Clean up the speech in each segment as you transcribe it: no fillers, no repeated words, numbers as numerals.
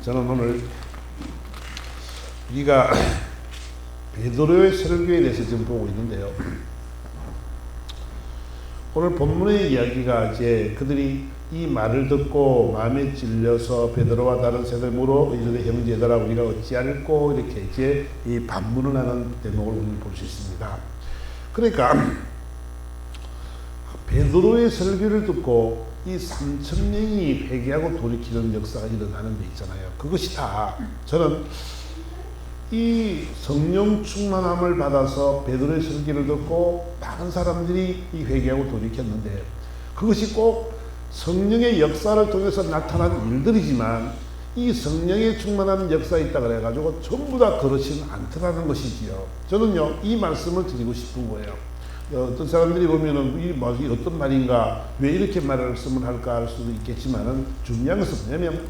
저는 오늘 우리가 베드로의 설교에 대해서 지금 보고 있는데요. 오늘 본문의 이야기가 이제 그들이 이 말을 듣고 마음에 찔려서 베드로와 다른 세대물어 이르되 형제들아 우리가 어찌할꼬 이렇게 이제 이 반문을 하는 대목을 볼 수 있습니다. 그러니까 베드로의 설교를 듣고 이 3,000명이 회개하고 돌이키는 역사가 일어나는 데 있잖아요. 그것이 다 저는 이 성령 충만함을 받아서 베드로의 설교를 듣고 많은 사람들이 이 회개하고 돌이켰는데 그것이 꼭 성령의 역사를 통해서 나타난 일들이지만 이 성령의 충만한 역사에 있다 그래가지고 전부 다 그렇지는 않더라는 것이지요. 저는요 이 말씀을 드리고 싶은 거예요. 어떤 사람들이 보면은 이 말이 어떤 말인가 왜 이렇게 말씀을 할까 할 수도 있겠지만은 중요한 것은 뭐냐면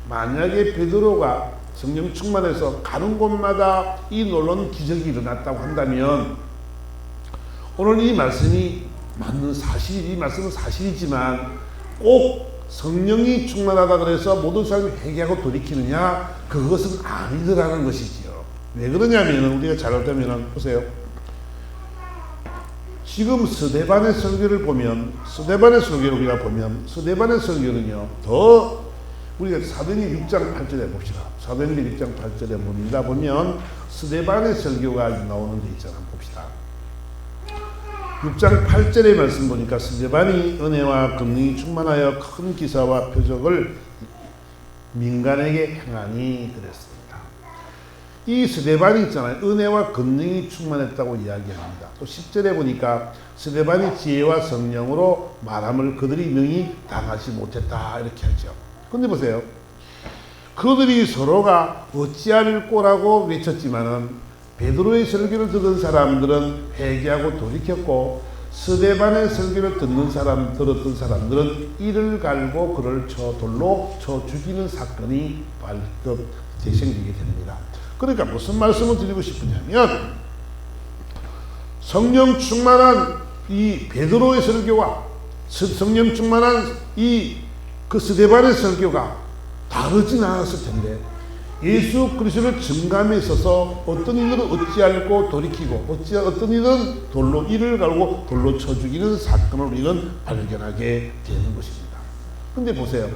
만약에 베드로가 성령 충만해서 가는 곳마다 이 놀라운 기적이 일어났다고 한다면 오늘 이 말씀이 맞는 사실이 이 말씀은 사실이지만 꼭 성령이 충만하다 그래서 모든 사람이 회개하고 돌이키느냐 그것은 아니더라는 것이지요. 왜 그러냐면 우리가 잘못하면 보세요. 지금 스데반의 설교를 보면 스데반의 설교를 우리가 보면 스데반의 설교는요 더 우리가 사도행전 6장 8절에 봅시다. 사도행전 6장 8절에 봅니다. 보면 스데반의 설교가 나오는 데 있잖아. 봅시다. 6장 8절의 말씀 보니까 스데반이 은혜와 권능이 충만하여 큰 기사와 표적을 민간에게 행하니 그랬습니다. 이 스데반이 있잖아요. 은혜와 권능이 충만했다고 이야기합니다. 또 10절에 보니까 스데반이 지혜와 성령으로 말함을 그들이 능히 당하지 못했다 이렇게 하죠. 근데 보세요. 그들이 서로가 어찌할꼬라고 외쳤지만은 베드로의 설교를 듣는 사람들은 회개하고 돌이켰고 스데반의 설교를 들었던 사람들은 이를 갈고 그를 돌로 쳐 죽이는 사건이 발급 재생되게 됩니다. 그러니까 무슨 말씀을 드리고 싶으냐면 성령 충만한 이 베드로의 설교와 성령 충만한 그 스데반의 설교가 다르진 않았을 텐데 예수 그리스도를 증감에 있어서 어떤 이들은 어찌할꼬 돌이키고 어떤 이들은 이를 갈고 돌로 쳐 죽이는 사건을 우리는 발견하게 되는 것입니다. 근데 보세요.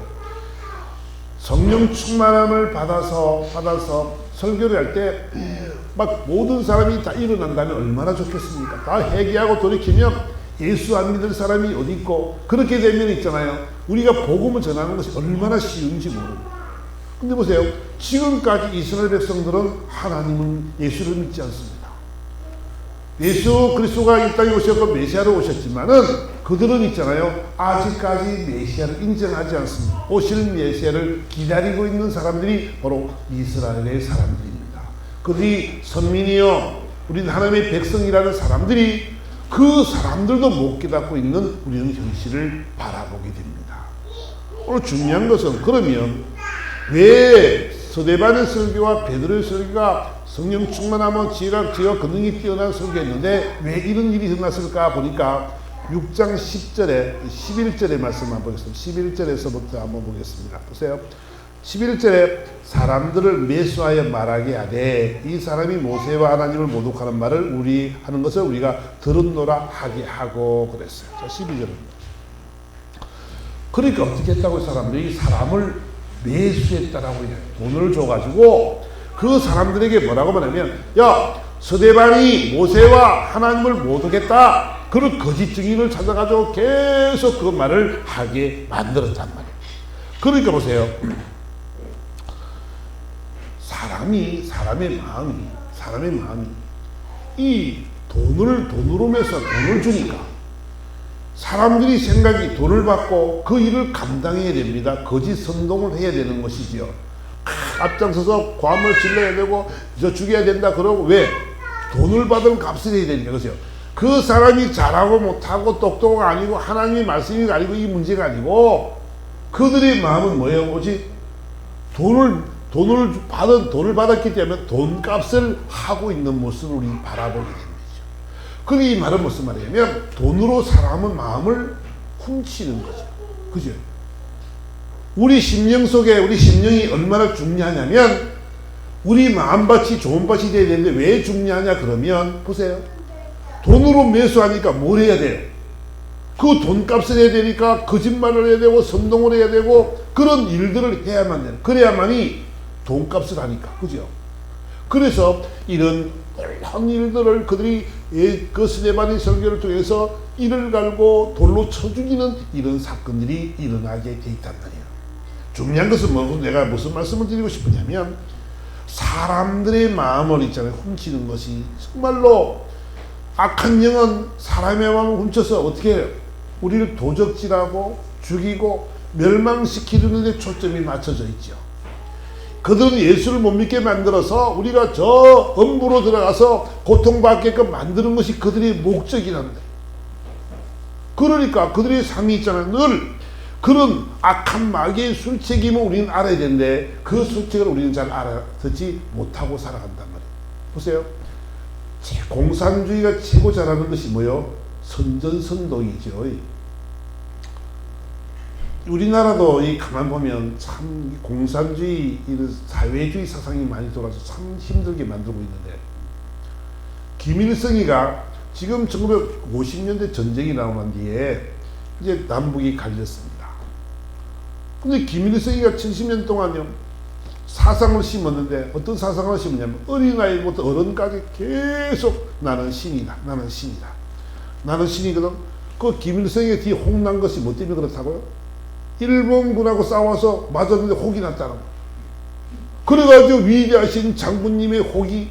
성령 충만함을 받아서 설교를 할 때 막 모든 사람이 다 일어난다면 얼마나 좋겠습니까? 다 회개하고 돌이키면 예수 안 믿을 사람이 어디 있고 그렇게 되면 있잖아요. 우리가 복음을 전하는 것이 얼마나 쉬운지 모르고. 근데 보세요. 지금까지 이스라엘 백성들은 하나님은 예수를 믿지 않습니다. 예수 그리스도가 이 땅에 오셨고 메시아로 오셨지만은 그들은 있잖아요. 아직까지 메시아를 인정하지 않습니다. 오실 메시아를 기다리고 있는 사람들이 바로 이스라엘의 사람들입니다. 그들이 선민이요 우리는 하나님의 백성이라는 사람들이 그 사람들도 못 깨닫고 있는 우리는 현실을 바라보게 됩니다. 오늘 중요한 것은 그러면 왜 스데반의 설교와 베드로의 설교가 성령 충만하면 지혜와 권능이 뛰어난 설교였는데 왜 이런 일이 일어났을까 보니까 6장 10절에 11절의 말씀 한번 보겠습니다. 11절에서부터 한번 보겠습니다. 보세요. 11절에 사람들을 매수하여 말하게 하되 이 사람이 모세와 하나님을 모독하는 말을 하는 것을 우리가 들었노라 하게 하고 그랬어요. 자, 12절입니다. 그러니까 어떻게 했다고 사람들이 사람을 매수했다라고 해요. 돈을 줘가지고 그 사람들에게 뭐라고 말하면 야 스데반이 모세와 하나님을 모독했다. 그런 거짓 증인을 찾아가지고 계속 그 말을 하게 만들었단 말이에요. 그러니까 보세요. 사람의 마음이 이 돈으로 매서 돈을 주니까 사람들이 생각이 돈을 받고 그 일을 감당해야 됩니다. 거짓 선동을 해야 되는 것이지요. 앞장서서 괌을 질러야 되고 죽여야 된다 그러고 왜? 돈을 받은 값을 해야 되니까 그렇죠. 그 사람이 잘하고 못하고 똑똑하고 아니고 하나님의 말씀이 아니고 이 문제가 아니고 그들의 마음은 뭐예요? 오직 돈을 받았기 때문에 돈값을 하고 있는 모습을 우리 바라보게 됩니다. 그럼 이 말은 무슨 말이냐면 돈으로 사람의 마음을 훔치는 거죠. 그죠? 우리 심령 속에 우리 심령이 얼마나 중요하냐면 우리 마음밭이 좋은 밭이 돼야 되는데 왜 중요하냐 그러면 보세요. 돈으로 매수하니까 뭘 해야 돼요? 그 돈값을 해야 되니까 거짓말을 해야 되고 선동을 해야 되고 그런 일들을 해야만 돼요. 그래야만이 돈값을 하니까. 그죠? 그래서 이런 한 일들을 그들이 그 스데반의 설교를 통해서 이를 갈고 돌로 쳐 죽이는 이런 사건들이 일어나게 돼 있단 말이에요. 중요한 것은 뭐 내가 무슨 말씀을 드리고 싶으냐면 사람들의 마음을 있잖아요. 훔치는 것이 정말로 악한 영은 사람의 마음을 훔쳐서 어떻게 해요? 우리를 도적질하고 죽이고 멸망시키는 데 초점이 맞춰져 있죠. 그들은 예수를 못 믿게 만들어서 우리가 저 엄부로 들어가서 고통받게끔 만드는 것이 그들의 목적이란데. 그러니까 그들의 삶이 있잖아요. 늘 그런 악한 마귀의 술책임을 우리는 알아야 되는데 그 술책을 우리는 잘 알아듣지 못하고 살아간단 말이에요. 보세요. 공산주의가 최고 잘하는 것이 뭐요? 선전선동이죠. 우리나라도 가만 보면 참 공산주의, 이런 사회주의 사상이 많이 돌아서 참 힘들게 만들고 있는데 김일성이가 지금 1950년대 전쟁이 나온 뒤에 이제 남북이 갈렸습니다. 근데 김일성이가 70년 동안요 사상을 심었는데 어떤 사상을 심었냐면 어린아이부터 어른까지 계속 나는 신이다, 나는 신이다, 나는 신이거든. 그 김일성이 뒤에 혹난 것이 뭐 때문에 그렇다고요? 일본군하고 싸워서 맞았는데 혹이 났다는 거예요. 그래가지고 위대하신 장군님의 혹이,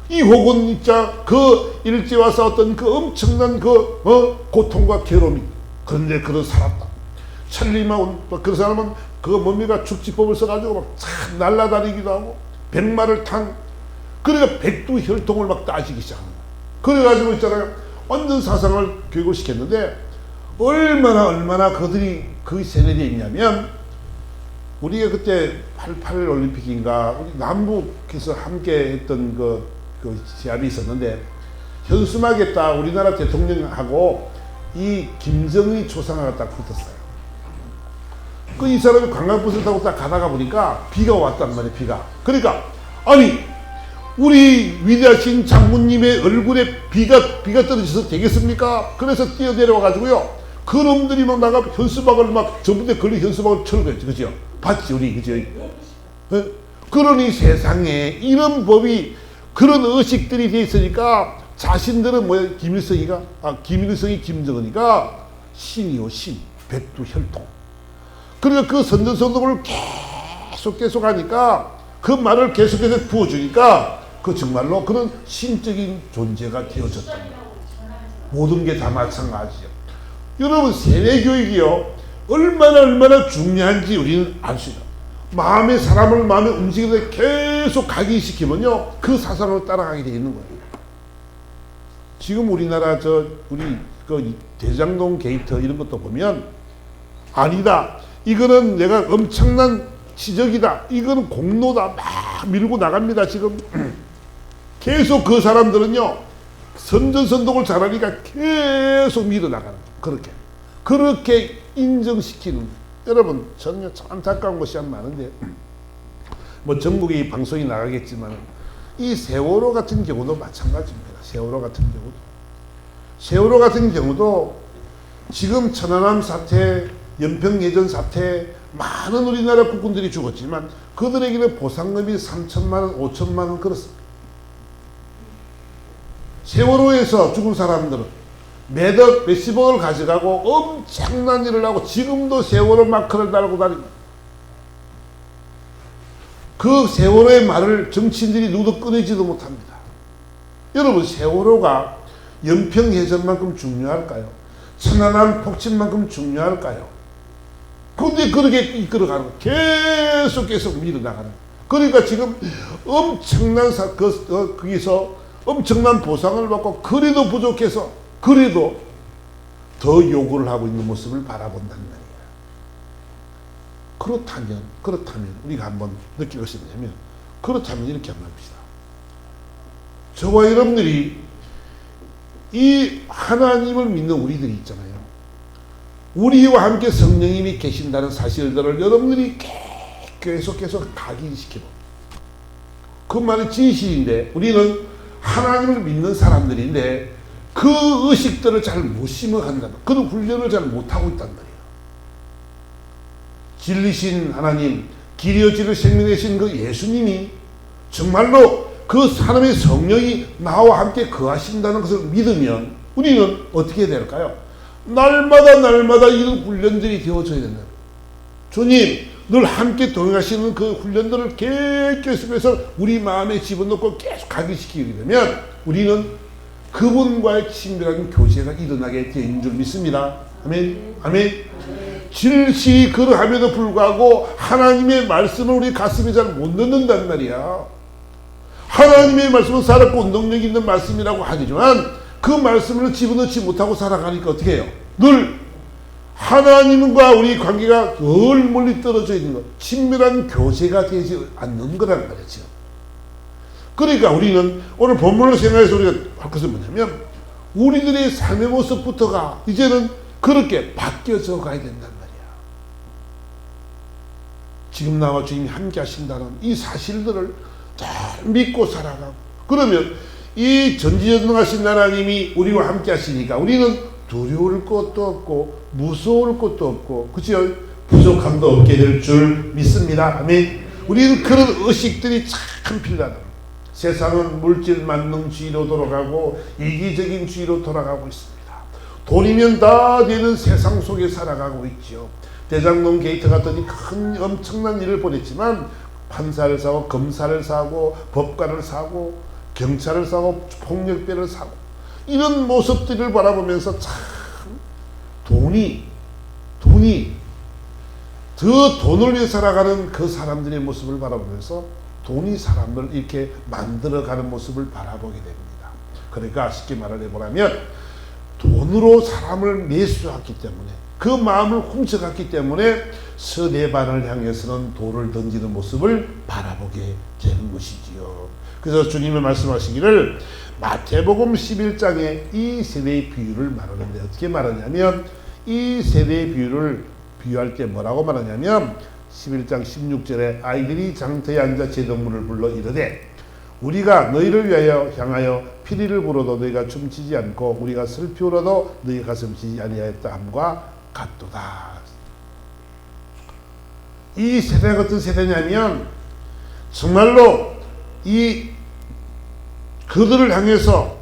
이 혹은 진짜 그 일제와 싸웠던 그 엄청난 고통과 괴로움이, 그런데 그런 살았다. 천리마운 그 사람은 그 뭡니까 축지법을 써가지고 막 참 날라다니기도 하고 백마를 탄, 그러니까 백두혈통을 막 따지기 시작하는 거예요. 그래가지고 있잖아요 완전 사상을 교육을 시켰는데 얼마나 그들이 그 세뇌되어 있냐면 우리가 그때 88 올림픽인가 우리 남북에서 함께 했던 그 시합이 있었는데 현수막에 딱 우리나라 대통령하고 이 김정은이 초상화가 딱 붙었어요. 그 이 사람이 관광버스를 타고 딱 가다가 보니까 비가 왔단 말이에요. 비가. 그러니까 아니 우리 위대하신 장군님의 얼굴에 비가 떨어져서 되겠습니까? 그래서 뛰어내려와 가지고요 그놈들이 막 나가 현수막을 막 전부대 걸린 현수막을 철거했죠. 그죠? 봤지 우리. 그죠? 네? 그러니 세상에 이런 법이 그런 의식들이 돼 있으니까 자신들은 뭐야? 김일성이 김정은이가 신이요 신. 백두혈통. 그러니까 그 선전선동을 계속 하니까 그 말을 계속해서 부어주니까 그 정말로 그런 신적인 존재가 되어졌다. 모든 게 다 마찬가지죠. 여러분 세뇌교육이요 얼마나 중요한지 우리는 알 수 있다. 사람을 마음에 움직이는데 계속 각인시키면요 그 사상을 따라가게 되어 있는 거예요. 지금 우리나라 우리 그 대장동 게이트 이런 것도 보면 아니다. 이거는 내가 엄청난 지적이다. 이거는 공로다. 막 밀고 나갑니다. 지금 계속 그 사람들은요 선전선동을 잘하니까 계속 밀어나가는 거예요. 그렇게 인정시키는. 여러분 저는 참 안타까운 것이 참 많은데 뭐 전국의 방송이 나가겠지만 이 세월호 같은 경우도 마찬가지입니다. 세월호 같은 경우도 지금 천안함 사태, 연평해전 사태 많은 우리나라 국군들이 죽었지만 그들에게는 보상금이 3천만 원, 5천만 원 그렇습니다. 세월호에서 죽은 사람들은 몇십억을 가져가고 엄청난 일을 하고 지금도 세월호 마크를 달고 다닙니다. 그 세월호의 말을 정치인들이 누구도 꺼내지도 못합니다. 여러분 세월호가 연평해전만큼 중요할까요? 천안함 폭침만큼 중요할까요? 그런데 그렇게 이끌어가는 거예요. 계속 밀어나가는 거예요. 그러니까 지금 엄청난 거기서 엄청난 보상을 받고 그래도 부족해서 그래도 더 요구를 하고 있는 모습을 바라본다는 말이에요. 그렇다면 우리가 한번 느낄 것이 뭐냐면 그렇다면 이렇게 한번 합시다. 저와 여러분들이 이 하나님을 믿는 우리들이 있잖아요. 우리와 함께 성령님이 계신다는 사실들을 여러분들이 계속 각인시키고, 그 말은 진실인데 우리는 하나님을 믿는 사람들인데 그 의식들을 잘 못 심어간다. 그런 훈련을 잘 못하고 있단 말이에요. 진리신 하나님, 길이요 진리 생명 되신 그 예수님이 정말로 그 사람의 성령이 나와 함께 거하신다는 것을 믿으면 우리는 어떻게 해야 될까요? 날마다 이런 훈련들이 되어져야 된다. 주님 늘 함께 동행하시는 그 훈련들을 계속해서 우리 마음에 집어넣고 계속 각인시키게 되면 우리는 그분과의 친밀한 교제가 일어나게 되는 줄 믿습니다. 아멘. 아멘. 질시 그러함에도 불구하고 하나님의 말씀을 우리 가슴에 잘 못 넣는단 말이야. 하나님의 말씀은 살았고 운동력 있는 말씀이라고 하지만 그 말씀을 집어넣지 못하고 살아가니까 어떻게 해요? 늘 하나님과 우리 관계가 늘 멀리 떨어져 있는 것, 친밀한 교제가 되지 않는 거란 말이죠. 그러니까 우리는 오늘 본문을 생각해서 우리가 할 것은 뭐냐면 우리들의 삶의 모습부터가 이제는 그렇게 바뀌어져 가야 된단 말이야. 지금 나와 주님이 함께 하신다는 이 사실들을 잘 믿고 살아가고, 그러면 이 전지전능하신 하나님이 우리와 함께 하시니까 우리는 두려울 것도 없고 무서울 것도 없고, 그죠? 부족함도 없게 될 줄 믿습니다. 아멘. 우리는 그런 의식들이 참 필요하다. 세상은 물질 만능주의로 돌아가고 이기적인 주의로 돌아가고 있습니다. 돈이면 다 되는 세상 속에 살아가고 있죠. 대장동 게이트 같더니 큰 엄청난 일을 벌였지만 판사를 사고 검사를 사고 법관을 사고 경찰을 사고 폭력배를 사고 이런 모습들을 바라보면서 참 돈이 더 돈을 위해 살아가는 그 사람들의 모습을 바라보면서 돈이 사람을 이렇게 만들어가는 모습을 바라보게 됩니다. 그러니까 쉽게 말을 해보라면 돈으로 사람을 매수했기 때문에, 그 마음을 훔쳐갔기 때문에 스데반을 향해서는 돌을 던지는 모습을 바라보게 되는 것이지요. 그래서 주님이 말씀하시기를 마태복음 11장에 이 세대의 비유를 말하는데 어떻게 말하냐면, 이 세대의 비유를 비유할 때 뭐라고 말하냐면 11장 16절에 아이들이 장터에 앉아 제동물을 불러 이르되 우리가 너희를 위하여 향하여 피리를 불어도 너희가 춤추지 않고 우리가 슬피 울어도 너희 가슴 치지 아니하였다 함과 같도다. 이 세대가 어떤 세대냐면 정말로 이 그들을 향해서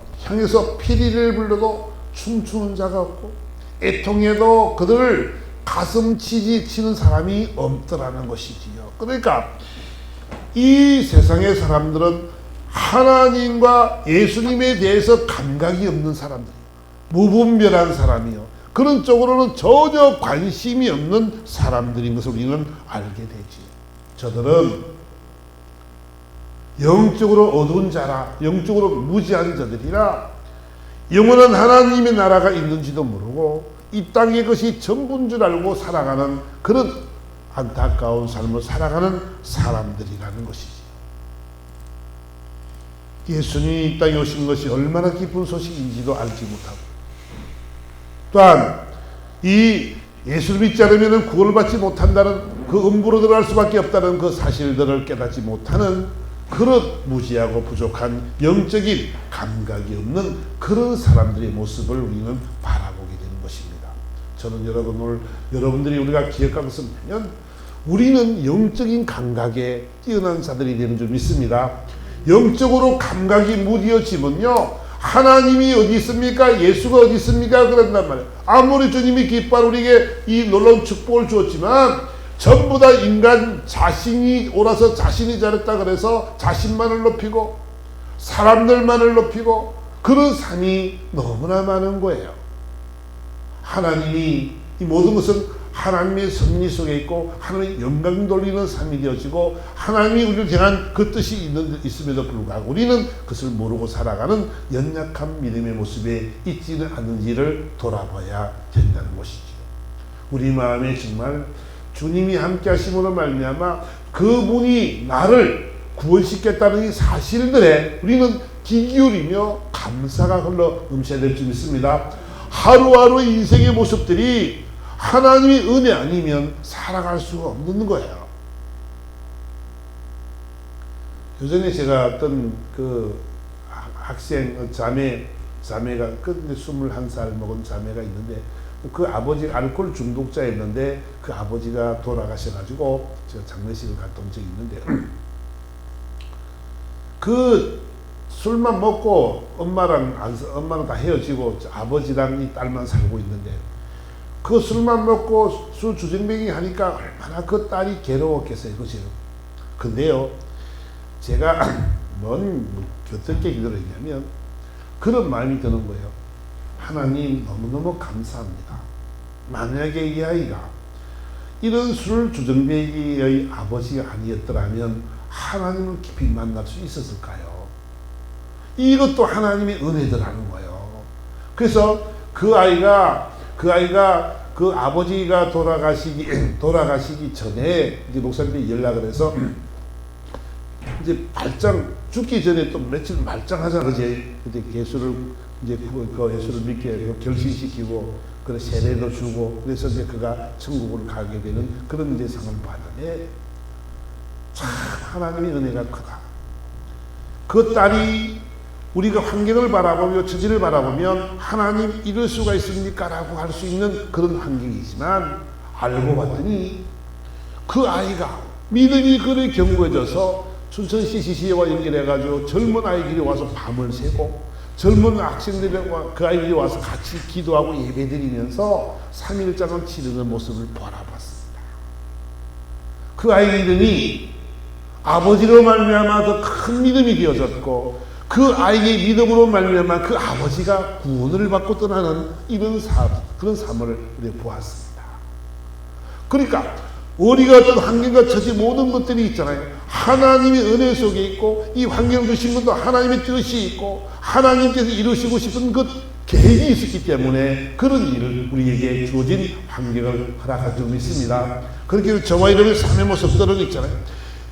피리를 불러도 춤추는 자가 없고 애통해도 그들을 가슴 치는 사람이 없더라는 것이지요. 그러니까 이 세상의 사람들은 하나님과 예수님에 대해서 감각이 없는 사람들이에요. 무분별한 사람이요. 그런 쪽으로는 전혀 관심이 없는 사람들인 것을 우리는 알게 되지. 저들은 영적으로 어두운 자라, 영적으로 무지한 자들이라 영원한 하나님의 나라가 있는지도 모르고 이 땅의 것이 전부인 줄 알고 살아가는 그런 안타까운 삶을 살아가는 사람들이라는 것이지. 예수님이 이 땅에 오신 것이 얼마나 기쁜 소식인지도 알지 못하고, 또한 이 예수를 믿지 않으면 구원을 받지 못한다는, 그 음부로 들어갈 수밖에 없다는 그 사실들을 깨닫지 못하는 그런 무지하고 부족한 영적인 감각이 없는 그런 사람들의 모습을 우리는 바라보게 되는 것입니다. 저는 여러분들이 우리가 기억할 것은 뭐냐면 우리는 영적인 감각에 뛰어난 자들이 되는 줄 믿습니다. 영적으로 감각이 무뎌지면요, 하나님이 어디 있습니까? 예수가 어디 있습니까? 그런단 말이에요. 아무리 주님이 기뻐하는 우리에게 이 놀라운 축복을 주었지만 전부 다 인간 자신이 옳아서 자신이 잘했다 그래서 자신만을 높이고 사람들만을 높이고 그런 삶이 너무나 많은 거예요. 하나님이 이 모든 것은 하나님의 섭리 속에 있고 하나님의 영광 돌리는 삶이 되어지고 하나님이 우리를 향한 그 뜻이 있음에도 불구하고 우리는 그것을 모르고 살아가는 연약한 믿음의 모습에 있지는 않은지를 돌아봐야 된다는 것이죠. 우리 마음에 정말 주님이 함께 하심으로 말미암아 그분이 나를 구원시켰다는 이 사실들에 우리는 귀 기울이며 감사가 흘러 넘쳐야 될 줄 믿습니다. 하루하루 인생의 모습들이 하나님의 은혜 아니면 살아갈 수가 없는 거예요. 요전에 제가 어떤 그 학생 자매가 근데 21살 먹은 자매가 있는데 그 아버지 알코올 중독자였는데 그 아버지가 돌아가셔가지고 제가 장례식을 갔던 적이 있는데 그 술만 먹고 엄마랑 다 헤어지고 아버지랑 이 딸만 살고 있는데 그 술만 먹고 술 주정뱅이 하니까 얼마나 그 딸이 괴로웠겠어요. 그죠? 근데요, 제가 어떻게 기도를 했냐면 그런 마음이 드는 거예요. 하나님 너무너무 감사합니다. 만약에 이 아이가 이런 술 주정뱅이의 아버지가 아니었더라면 하나님을 깊이 만날 수 있었을까요? 이것도 하나님의 은혜더라는 거예요. 그래서 그 아이가 그 아버지가 돌아가시기 전에 이제 목사님이 연락을 해서 이제 죽기 전에 또 며칠 말짱하잖아. 그제 예수를 이제 그 예수를 믿게 결심시키고 그 세례도 주고 그래서 이제 그가 천국으로 가게 되는 그런 이제 상을 받았네. 참 하나님의 은혜가 크다. 그 딸이 우리가 환경을 바라보며 처지를 바라보면 하나님 이럴 수가 있습니까? 라고 할 수 있는 그런 환경이지만 알고 봤더니 그 아이가 믿음이 그를 견고해져서 춘천 CCC와 연결해가지고 젊은 아이들이 와서 밤을 새고 젊은 학생들과 그 아이들이 와서 같이 기도하고 예배드리면서 3일장을 치르는 모습을 바라봤습니다. 그 아이들이 아버지로 말미암아 더 큰 믿음이 되어졌고 그 아이의 믿음으로 말미암아 그 아버지가 구원을 받고 떠나는 이런 그런 삶을 보았습니다. 그러니까 우리가 어떤 환경과 처지 모든 것들이 있잖아요. 하나님의 은혜 속에 있고 이 환경을 주신 것도 하나님의 뜻이 있고 하나님께서 이루시고 싶은 그 계획이 있었기 때문에 그런 일을 우리에게 주어진 환경을 허락한 줄 믿습니다. 그렇게 저와 여러분의 삶의 모습들은 있잖아요.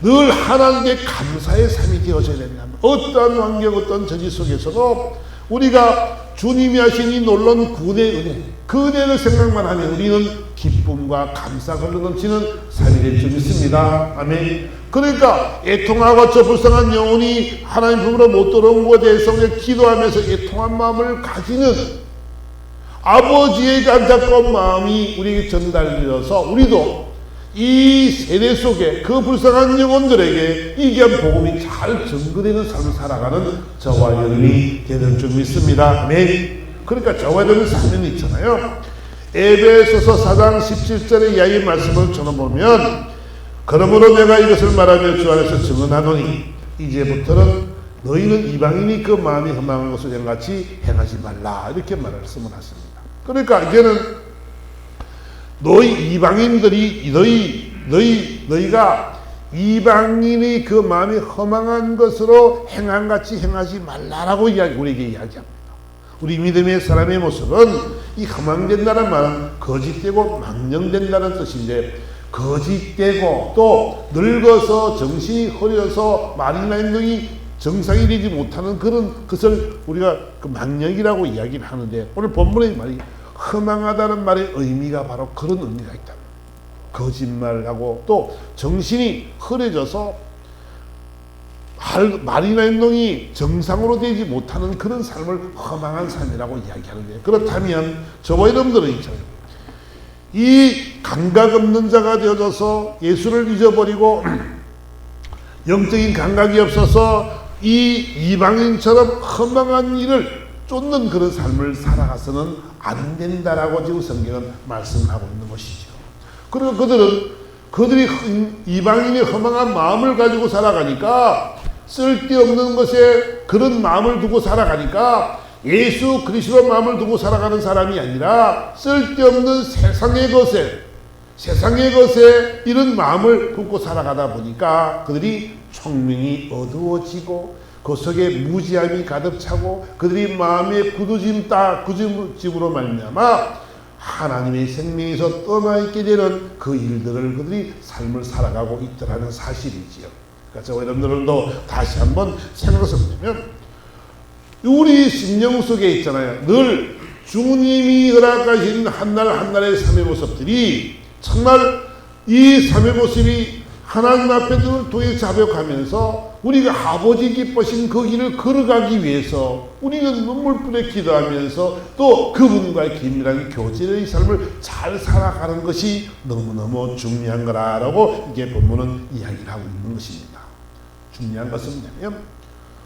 늘 하나님께 감사의 삶이 되어져야 된다. 어떠한 환경, 어떤 처지 속에서도 우리가 주님이 하신 이 놀라운 구원의 은혜, 그 은혜를 생각만 하면 우리는 기쁨과 감사가 넘치는 삶이 될 줄 믿습니다. 아멘. 그러니까 애통하고 저 불쌍한 영혼이 하나님 품으로 못 들어온 것에 대해서 기도하면서 애통한 마음을 가지는 아버지의 안타까운 마음이 우리에게 전달되어서 우리도 이 세대 속에 그 불쌍한 영혼들에게 이 귀한 복음이 잘 전거되는 삶을 살아가는 저와 여러분이 되는 줄 믿습니다. 아멘. 그러니까 저와 여러분 사명이 있잖아요. 에베소서 4장 17절의 이야기의 말씀을 전해보면 그러므로 내가 이것을 말하며 주 안에서 증언하노니 이제부터는 너희는 이방인이 그 마음이 험한 것을 양같이 행하지 말라 이렇게 말씀을 하십니다. 그러니까 이제는 너희 이방인들이 너희가 이방인의 그 마음이 허망한 것으로 행함같이 행하지 말라라고 우리에게 이야기합니다. 우리 믿음의 사람의 모습은 이 허망된다는 말은 거짓되고 망령된다는 뜻인데 거짓되고 또 늙어서 정신이 흐려서 말이나 행동이 정상이 되지 못하는 그런 것을 우리가 그 망령이라고 이야기를 하는데 오늘 본문의 말이 허망하다는 말의 의미가 바로 그런 의미가 있다. 거짓말하고 또 정신이 흐려져서 말이나 행동이 정상으로 되지 못하는 그런 삶을 허망한 삶이라고 이야기하는데 그렇다면 저와 여러분들은 있잖아요. 이 감각 없는 자가 되어져서 예수를 잊어버리고 영적인 감각이 없어서 이 이방인처럼 허망한 일을 쫓는 그런 삶을 살아가서는 안 된다라고 지금 성경은 말씀하고 있는 것이죠. 그리고 그들이 이방인의 허망한 마음을 가지고 살아가니까 쓸데없는 것에 그런 마음을 두고 살아가니까 예수 그리스도 마음을 두고 살아가는 사람이 아니라 쓸데없는 세상의 것에 이런 마음을 품고 살아가다 보니까 그들이 총명이 어두워지고 그 속에 무지함이 가득 차고 그들이 마음의 굳어짐으로 말미암아 하나님의 생명에서 떠나 있게 되는 그 일들을 그들이 삶을 살아가고 있더라는 사실이지요. 그러니까 저와 여러분들도 다시 한번 생각해서 보면 우리 심령 속에 있잖아요. 늘 주님이 허락하신 한날 한날의 삶의 모습들이 정말 이 삶의 모습이 하나님 앞에 눈을 통해 자백하면서 우리가 아버지 기쁘신 그 길을 걸어가기 위해서 우리는 눈물뿐에 기도하면서 또 그분과의 긴밀한 교제의 삶을 잘 살아가는 것이 너무너무 중요한 거라고 이게 본문은 이야기를 하고 있는 것입니다. 중요한 것은 뭐냐면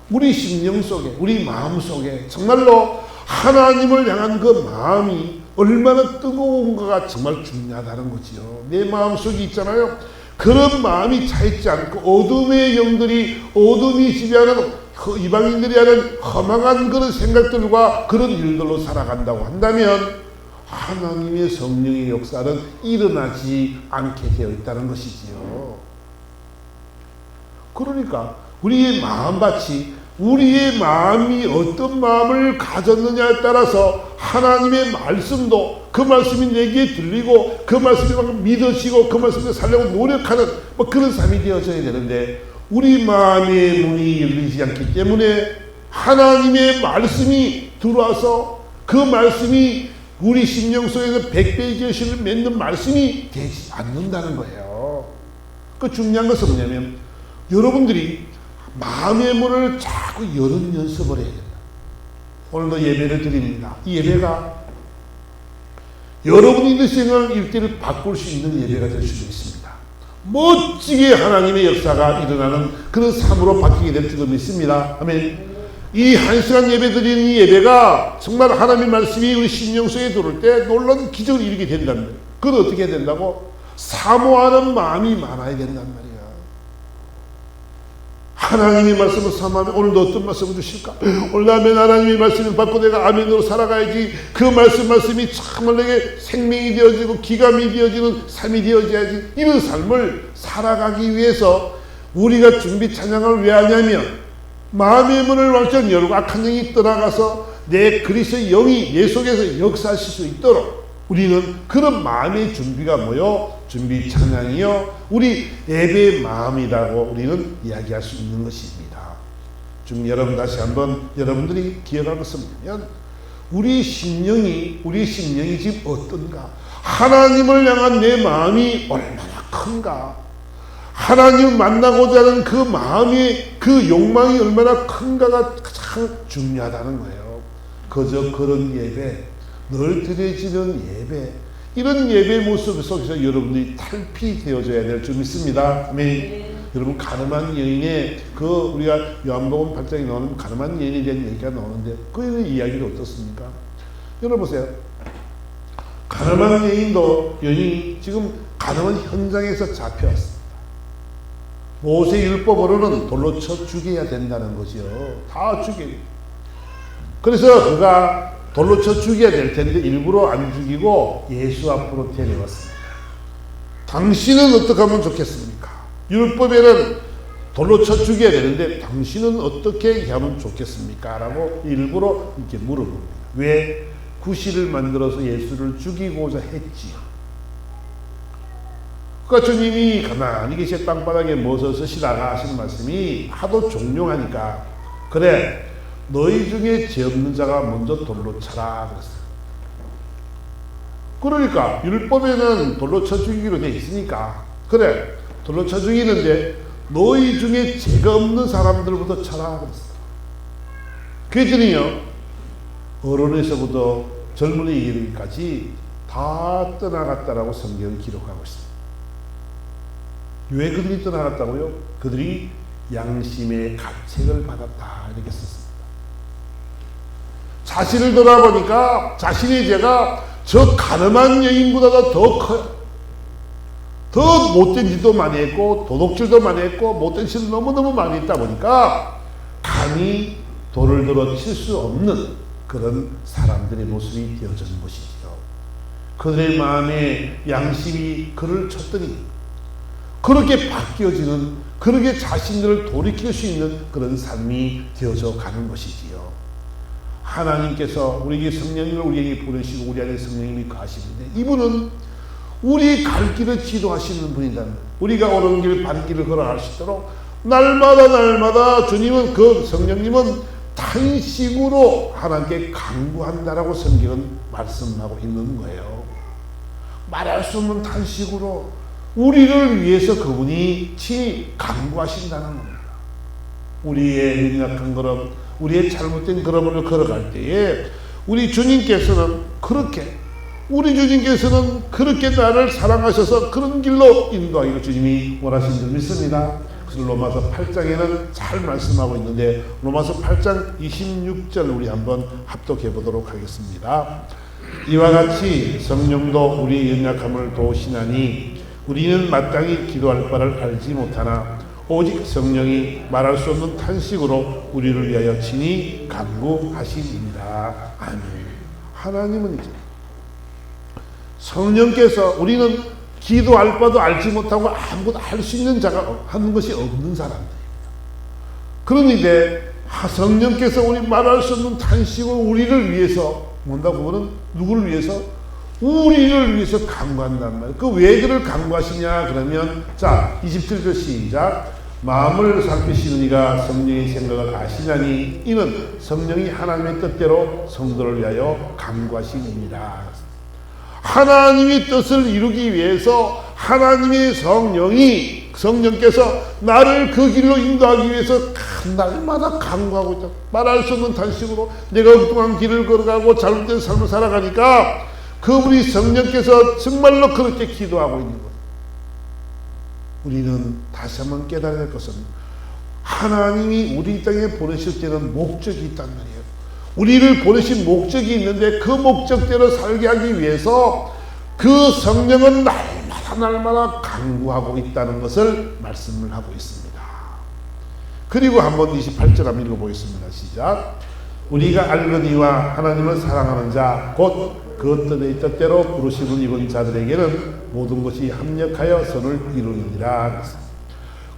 우리 심령 속에 우리 마음 속에 정말로 하나님을 향한 그 마음이 얼마나 뜨거운가가 정말 중요하다는 거지요. 내 마음속에 있잖아요. 그런 마음이 차있지 않고 어둠의 영들이 어둠이 지배하는 이방인들이 하는 허망한 그런 생각들과 그런 일들로 살아간다고 한다면 하나님의 성령의 역사는 일어나지 않게 되어 있다는 것이지요. 그러니까 우리의 마음밭이 우리의 마음이 어떤 마음을 가졌느냐에 따라서 하나님의 말씀도 그 말씀이 내게 들리고 그 말씀이 믿어지고 그 말씀을 살려고 노력하는 그런 삶이 되어져야 되는데 우리 마음의 문이 열리지 않기 때문에 하나님의 말씀이 들어와서 그 말씀이 우리 심령 속에서 백배의 결실을 맺는 말씀이 되지 않는다는 거예요. 그 중요한 것은 뭐냐면 여러분들이 마음의 문을 자꾸 여는 연습을 해야 된다. 오늘도 예배를 드립니다. 이 예배가 여러분의 인생을 일대를 바꿀 수 있는 예배가 될 수도 있습니다. 멋지게 하나님의 역사가 일어나는 그런 삶으로 바뀌게 될 줄도 믿습니다. 아멘. 이 한 시간 예배 드리는 이 예배가 정말 하나님의 말씀이 우리 심령 속에 들어올 때 놀라운 기적을 일으키게 된다는 거예요. 그건 어떻게 된다고? 사모하는 마음이 많아야 된단 말이에요. 하나님의 말씀을 사모하면 오늘도 어떤 말씀을 주실까? 오늘 아멘 하나님의 말씀을 받고 내가 아멘으로 살아가야지. 그 말씀이 정말 내게 생명이 되어지고 기감이 되어지는 삶이 되어져야지. 이런 삶을 살아가기 위해서 우리가 준비 찬양을 왜 하냐면 마음의 문을 완전 열고 악한 영이 떠나가서 내 그리스도의 영이 내 속에서 역사하실 수 있도록 우리는 그런 마음의 준비가 뭐요? 준비 찬양이요. 우리 예배의 마음이라고 우리는 이야기할 수 있는 것입니다. 좀 여러분 다시 한번 여러분들이 기억할 것은 뭐냐면 우리 심령이 지금 어떤가? 하나님을 향한 내 마음이 얼마나 큰가? 하나님을 만나고자 하는 그 마음이 그 욕망이 얼마나 큰가가 가장 중요하다는 거예요. 그저 그런 예배, 늘 드려지는 예배, 이런 예배 모습 속에서 여러분들이 탈피되어져야 될 줄 믿습니다. 아멘. 여러분 가늠한 여인의 그 우리가 요한복음 8장에 나오는 가늠한 여인에 대한 얘기가 나오는데 그 이야기가 어떻습니까? 여러분 보세요. 가늠한 여인이 지금 가늠한 현장에서 잡혀왔습니다. 모세 율법으로는 돌로 쳐 죽여야 된다는 거죠. 다 죽여야 돼요. 그래서 그가 돌로 쳐 죽여야 될 텐데 일부러 안 죽이고 예수 앞으로 데려왔습니다. 당신은 어떻게 하면 좋겠습니까? 율법에는 돌로 쳐 죽여야 되는데 당신은 어떻게 하면 좋겠습니까? 라고 일부러 이렇게 물어봅니다. 왜? 구실을 만들어서 예수를 죽이고자 했지요. 그러니까 주님이 가만히 계신 땅바닥에 모셔서 시다가 하신 말씀이 하도 종용하니까 그래 너희 중에 죄 없는 자가 먼저 돌로 쳐라 그랬어요. 그러니까 율법에는 돌로 쳐 죽이기로 돼 있으니까 그래 돌로 쳐 죽이는데 너희 중에 죄가 없는 사람들부터 쳐라 그랬어요. 그랬더니요 어른에서부터 젊은이 이르기까지 다 떠나갔다라고 성경을 기록하고 있습니다. 왜 그들이 떠나갔다고요? 그들이 양심의 가책을 받았다 이렇게 썼습니다. 자신을 돌아보니까 자신의 죄가 저 가늠한 여인보다 더 커요. 더 못된 짓도 많이 했고 도둑질도 많이 했고 못된 짓을 너무너무 많이 했다 보니까 감히 돌을 들어 칠 수 없는 그런 사람들의 모습이 되어지는 것이지요. 그들의 마음에 양심이 그를 쳤더니 그렇게 바뀌어지는 그렇게 자신들을 돌이킬 수 있는 그런 삶이 되어져 가는 것이지요. 하나님께서 우리에게 성령님을 우리에게 보내시고 우리 안에 성령님이 거하시는데 이분은 우리 갈 길을 지도하시는 분이라면 우리가 옳은 길 바른 길을 걸어갈 수 있도록 날마다 주님은 그 성령님은 탄식으로 하나님께 간구한다라고 성경은 말씀하고 있는 거예요. 말할 수 없는 탄식으로 우리를 위해서 그분이 친히 간구하신다는 겁니다. 우리의 연약한 걸음, 우리의 잘못된 걸음을 걸어갈 때에 우리 주님께서는 나를 사랑하셔서 그런 길로 인도하기를 주님이 원하신 줄 믿습니다. 그래서 로마서 8장에는 잘 말씀하고 있는데 로마서 8장 26절 우리 한번 합독해 보도록 하겠습니다. 이와 같이 성령도 우리의 연약함을 도우시나니 우리는 마땅히 기도할 바를 알지 못하나 오직 성령이 말할 수 없는 탄식으로 우리를 위하여 친히 간구하시니라. 아멘. 하나님은 이제 성령께서 우리는 기도할 바도 알지 못하고 아무것도 할 수 있는 자가 하는 것이 없는 사람들입니다. 그런데 성령께서 우리 말할 수 없는 탄식으로 우리를 위해서 뭔다고 하면 누구를 위해서? 우리를 위해서 간구한단 말이에요. 그 왜 그를 간구하시냐 그러면 자 27절 시작. 마음을 살피시는 이가 성령의 생각을 아시나니 이는 성령이 하나님의 뜻대로 성도를 위하여 간구하시니라. 하나님의 뜻을 이루기 위해서 하나님의 성령께서 나를 그 길로 인도하기 위해서 날마다 간구하고 있다. 말할 수 없는 탄식으로 내가 엉뚱한 길을 걸어가고 잘못된 삶을 살아가니까 그분이 성령께서 정말로 그렇게 기도하고 있는 것. 우리는 다시 한번 깨달아야 할 것은 하나님이 우리 땅에 보내실 때는 목적이 있단 말이에요. 우리를 보내신 목적이 있는데 그 목적대로 살게 하기 위해서 그 성령은 날마다 간구하고 있다는 것을 말씀을 하고 있습니다. 그리고 한번 28절 한번 읽어보겠습니다. 시작. 우리가 알거니와 하나님을 사랑하는 자 곧 그것들의 뜻대로 부르심을 입은 자들에게는 모든 것이 합력하여 선을 이루느니라.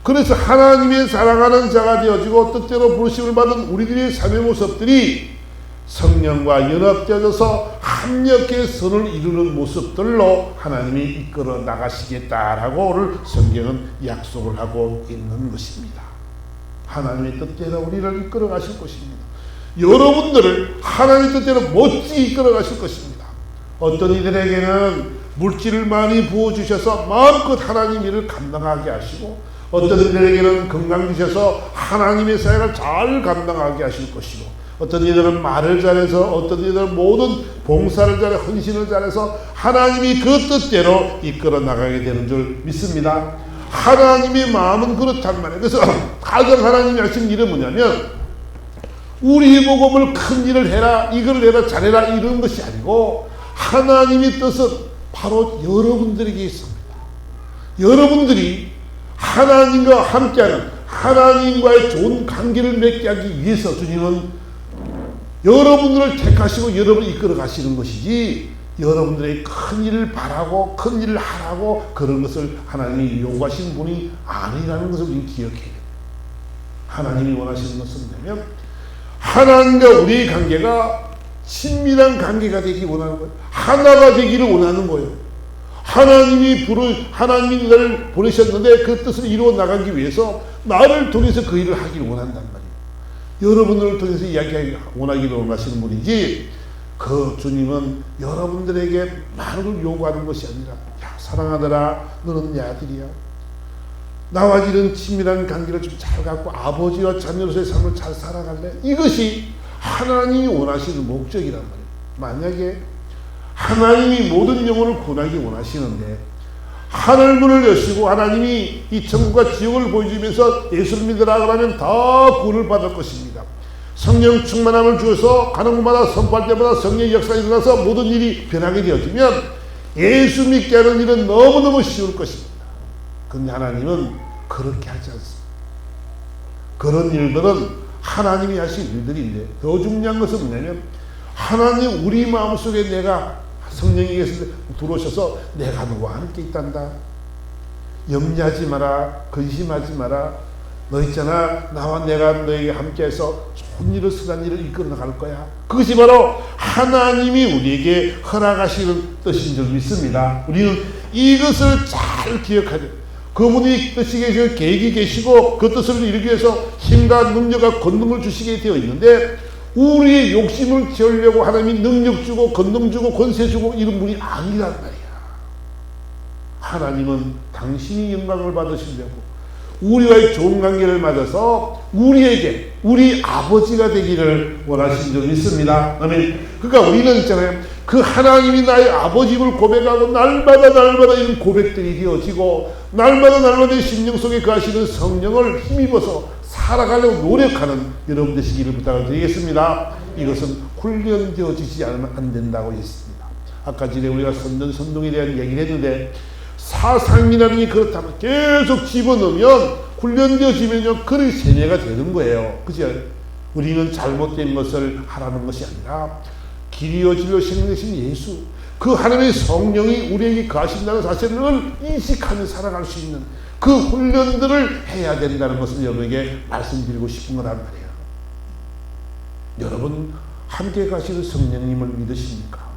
그래서 하나님의 사랑하는 자가 되어지고 뜻대로 부르심을 받은 우리들의 삶의 모습들이 성령과 연합되어져서 합력해 선을 이루는 모습들로 하나님이 이끌어 나가시겠다라고 오늘 성경은 약속을 하고 있는 것입니다. 하나님의 뜻대로 우리를 이끌어 가실 것입니다. 여러분들을 하나님의 뜻대로 멋지게 이끌어 가실 것입니다. 어떤 이들에게는 물질을 많이 부어주셔서 마음껏 하나님 일을 감당하게 하시고 어떤 이들에게는 건강 주셔서 하나님의 사역을 잘 감당하게 하실 것이고 어떤 이들은 말을 잘해서 어떤 이들은 모든 봉사를 잘해 헌신을 잘해서 하나님이 그 뜻대로 이끌어 나가게 되는 줄 믿습니다. 하나님의 마음은 그렇단 말이에요. 그래서 가장 하나님이 하신 일은 뭐냐면 우리 복음을 큰 일을 해라 이걸 해라 잘해라 이런 것이 아니고 하나님의 뜻은 바로 여러분들에게 있습니다. 여러분들이 하나님과 함께하는 하나님과의 좋은 관계를 맺게 하기 위해서 주님은 여러분들을 택하시고 여러분을 이끌어 가시는 것이지 여러분들의 큰 일을 바라고 큰 일을 하라고 그런 것을 하나님이 요구하시는 분이 아니라는 것을 우리는 기억해야 됩니다. 하나님이 원하시는 것은 뭐냐면 하나님과 우리의 관계가 친밀한 관계가 되기 원하는 거예요. 하나가 되기를 원하는 거예요. 하나님이 나를 보내셨는데 그 뜻을 이루어 나가기 위해서 나를 통해서 그 일을 하기를 원한단 말이에요. 여러분들을 통해서 원하기를 원하시는 분이지 그 주님은 여러분들에게 많은 걸 요구하는 것이 아니라 야 사랑하더라 너는 내 아들이야. 나와 이런 친밀한 관계를 좀 잘 갖고 아버지와 자녀로서의 삶을 잘 살아갈래? 이것이 하나님이 원하시는 목적이란 말이에요. 만약에 하나님이 모든 영혼을 구원하기 원하시는데 하늘문을 여시고 하나님이 이 천국과 지옥을 보여주면서 예수를 믿으라 그러면 다 구원을 받을 것입니다. 성령 충만함을 주어서 가는 곳마다 선포할 때마다 성령의 역사가 일어나서 모든 일이 변하게 되어지면 예수 믿게 하는 일은 너무너무 쉬울 것입니다. 그런데 하나님은 그렇게 하지 않습니다. 그런 일들은 하나님이 하신 일들인데 더 중요한 것은 뭐냐면 하나님 우리 마음속에 내가 성령이 들어오셔서 내가 너와 함께 있단다. 염려하지 마라. 근심하지 마라. 너 있잖아. 나와 내가 너에게 함께해서 좋은 일을 선한 일을 이끌어 나갈 거야. 그것이 바로 하나님이 우리에게 허락하시는 뜻인 줄 믿습니다. 우리는 이것을 잘 기억하죠. 그분이 뜻이 계시고 계획이 계시고 그 뜻을 이루기 위해서 힘과 능력과 권능을 주시게 되어 있는데 우리의 욕심을 채우려고 하나님이 능력 주고 권능 주고 권세 주고 이런 분이 아니란 말이야. 하나님은 당신이 영광을 받으시려고 우리와의 좋은 관계를 맺어서 우리에게 우리 아버지가 되기를 원하신 줄 믿습니다. 아멘. 그러니까 우리는 있잖아요. 그 하나님이 나의 아버지임을 고백하고 날마다 이런 고백들이 되어지고 날마다 심령 속에 거하시는 성령을 힘입어서 살아가려고 노력하는 여러분 되시기를 부탁을 드리겠습니다. 이것은 훈련되어지지 않으면 안 된다고 했습니다. 아까 전에 우리가 선동에 대한 얘기를 했는데 사상이라는 게 그렇다면 계속 집어넣으면 훈련되어지면요 그런 세뇌가 되는 거예요. 그죠? 우리는 잘못된 것을 하라는 것이 아니라 길이요 진리요 생명 되신 예수 그 하나님의 성령이 우리에게 거하신다는 사실을 인식하며 살아갈 수 있는 그 훈련들을 해야 된다는 것을 여러분에게 말씀드리고 싶은 거란 말이에요. 여러분 함께 가시는 성령님을 믿으십니까?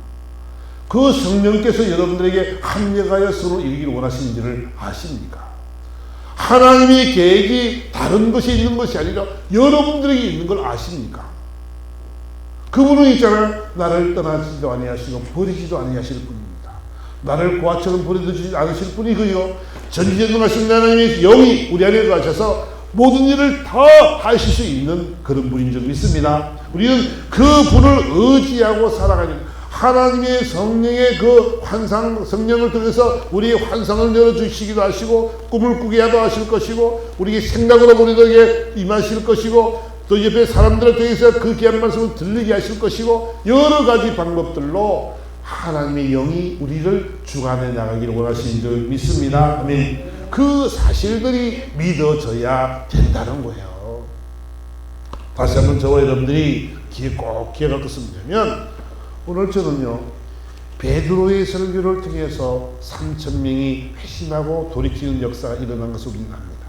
그 성령께서 여러분들에게 합력하여 서로 이루기를 원하시는지를 아십니까? 하나님의 계획이 다른 것이 있는 것이 아니라 여러분들에게 있는 걸 아십니까? 그분은 있잖아요. 나를 떠나지도 아니하시고 버리지도 아니하실 분입니다. 나를 고아처럼 버려두지 않으실 분이고요. 전지전능하신 하나님의 영이 우리 안에 거하셔서 모든 일을 다 하실 수 있는 그런 분인 줄 믿습니다. 우리는 그 분을 의지하고 살아가는 하나님의 성령의 그 환상, 성령을 통해서 우리의 환상을 열어주시기도 하시고 꿈을 꾸게 하도 하실 것이고 우리의 생각으로 우리에게 임하실 것이고 또 옆에 사람들을 통해서 그 귀한 말씀을 들리게 하실 것이고 여러 가지 방법들로 하나님의 영이 우리를 주관해 나가기를 원하시는 줄 믿습니다. 아멘. 그 사실들이 믿어져야 된다는 거예요. 다시 한번 저와 여러분들이 꼭 기억할 것은 뭐냐면 오늘 저는요 베드로의 설교를 통해서 3,000명이 회심하고 돌이키는 역사가 일어난 것을 우리는 압니다.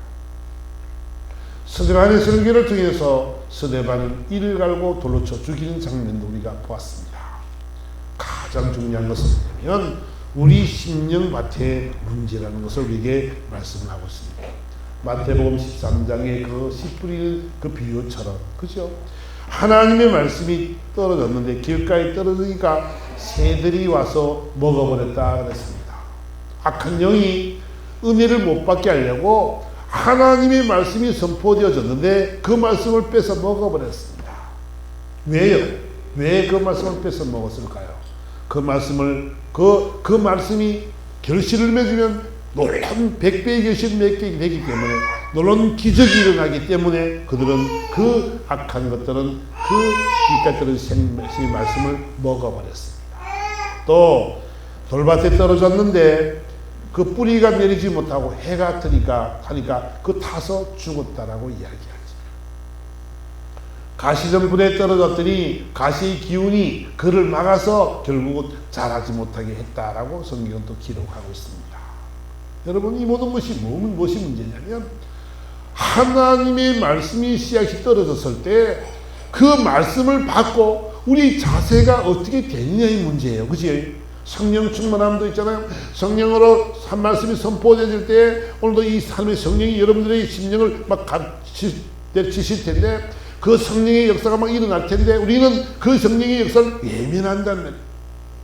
스데반의 설교를 통해서 스데반을 이를 갈고 돌로 쳐 죽이는 장면도 우리가 보았습니다. 가장 중요한 것은 뭐냐면 우리 심령밭의 문제라는 것을 우리에게 말씀을 하고 있습니다. 마태복음 13장의 그 씨 뿌리는 그 비유처럼 그죠? 하나님의 말씀이 떨어졌는데 길가에 떨어지니까 새들이 와서 먹어버렸다 그랬습니다. 악한 영이 은혜를 못 받게 하려고 하나님의 말씀이 선포되어졌는데 그 말씀을 뺏어 먹어버렸습니다. 왜요? 왜 그 말씀을 뺏어 먹었을까요? 그 말씀이 결실을 맺으면 놀라운 100배의 결실을 맺게 되기 때문에 놀라운 기적이 일어나기 때문에 그들은 그 악한 것들은 그 길가에 떨어진 말씀을 먹어버렸습니다. 또 돌밭에 떨어졌는데 그 뿌리가 내리지 못하고 해가 하니까 그 타서 죽었다라고 이야기하죠. 가시덤불에 떨어졌더니 가시의 기운이 그를 막아서 결국은 자라지 못하게 했다라고 성경은 또 기록하고 있습니다. 여러분 이 모든 것이 무엇이 문제냐면 하나님의 말씀이 씨앗이 떨어졌을 때 그 말씀을 받고 우리 자세가 어떻게 되느냐의 문제예요. 그치? 성령 충만함도 있잖아요. 성령으로 한 말씀이 선포되질 때 오늘도 이 삶의 성령이 여러분들의 심령을 막 치실 텐데 그 성령의 역사가 막 일어날 텐데 우리는 그 성령의 역사를 예민한다는 말이에요.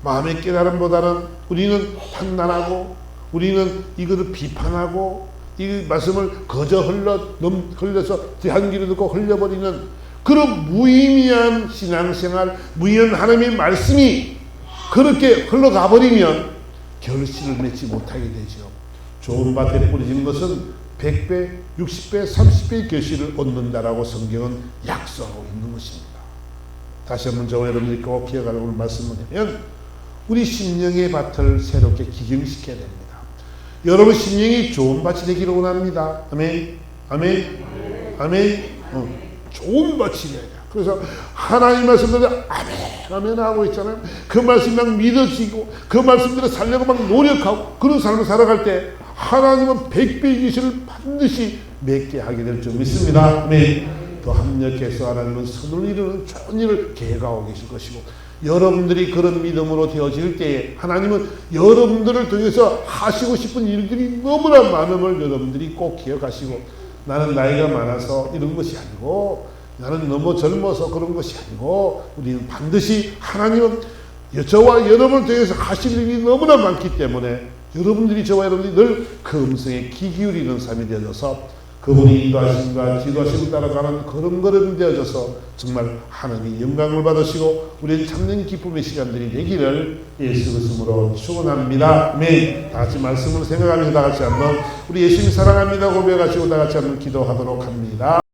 마음의 깨달음보다는 우리는 판단하고 우리는 이거를 비판하고 이 말씀을 거저 흘려서 한 귀로 듣고 흘려버리는 그런 무의미한 신앙생활, 무의미한 하나님의 말씀이 그렇게 흘러가 버리면 결실을 맺지 못하게 되죠. 좋은 밭에 뿌려진 것은 100배, 60배, 30배의 결실을 얻는다라고 성경은 약속하고 있는 것입니다. 다시 한번 저와 여러분들이 꼭 기억하라고 오늘 말씀을 하면 우리 심령의 밭을 새롭게 기경시켜야 됩니다. 여러분 심령이 좋은 밭이 되기를 원합니다. 아멘. 아멘. 아멘. 좋은 밭이 되야. 그래서 하나님 말씀대로 아멘 아멘 하고 있잖아요. 그 말씀 막 믿어지고 그 말씀대로 살려고 막 노력하고 그런 삶을 살아갈 때 하나님은 100배의 기실을 반드시 맺게 하게 될 줄 믿습니다. 아멘. 또 합력해서 하나님은 선을 이루는 좋은 일을 계획하고 계실 것이고 여러분들이 그런 믿음으로 되어질 때에 하나님은 여러분들을 통해서 하시고 싶은 일들이 너무나 많음을 여러분들이 꼭 기억하시고, 나는 나이가 많아서 이런 것이 아니고, 나는 너무 젊어서 그런 것이 아니고, 우리는 반드시 하나님은 저와 여러분을 통해서 하실 일이 너무나 많기 때문에 여러분들이, 저와 여러분들이 늘 그 음성에 귀 기울이는 삶이 되어져서 그분이 인도하심과 지도하심을 따라가는 걸음걸음 되어져서 정말 하나님이 영광을 받으시고 우리는 참는 기쁨의 시간들이 되기를 예수 그리스도로 축원합니다. 아멘. 다 같이 말씀을 생각하면서 다 같이 한번 우리 예수님 사랑합니다 고백하시고 다 같이 한번 기도하도록 합니다.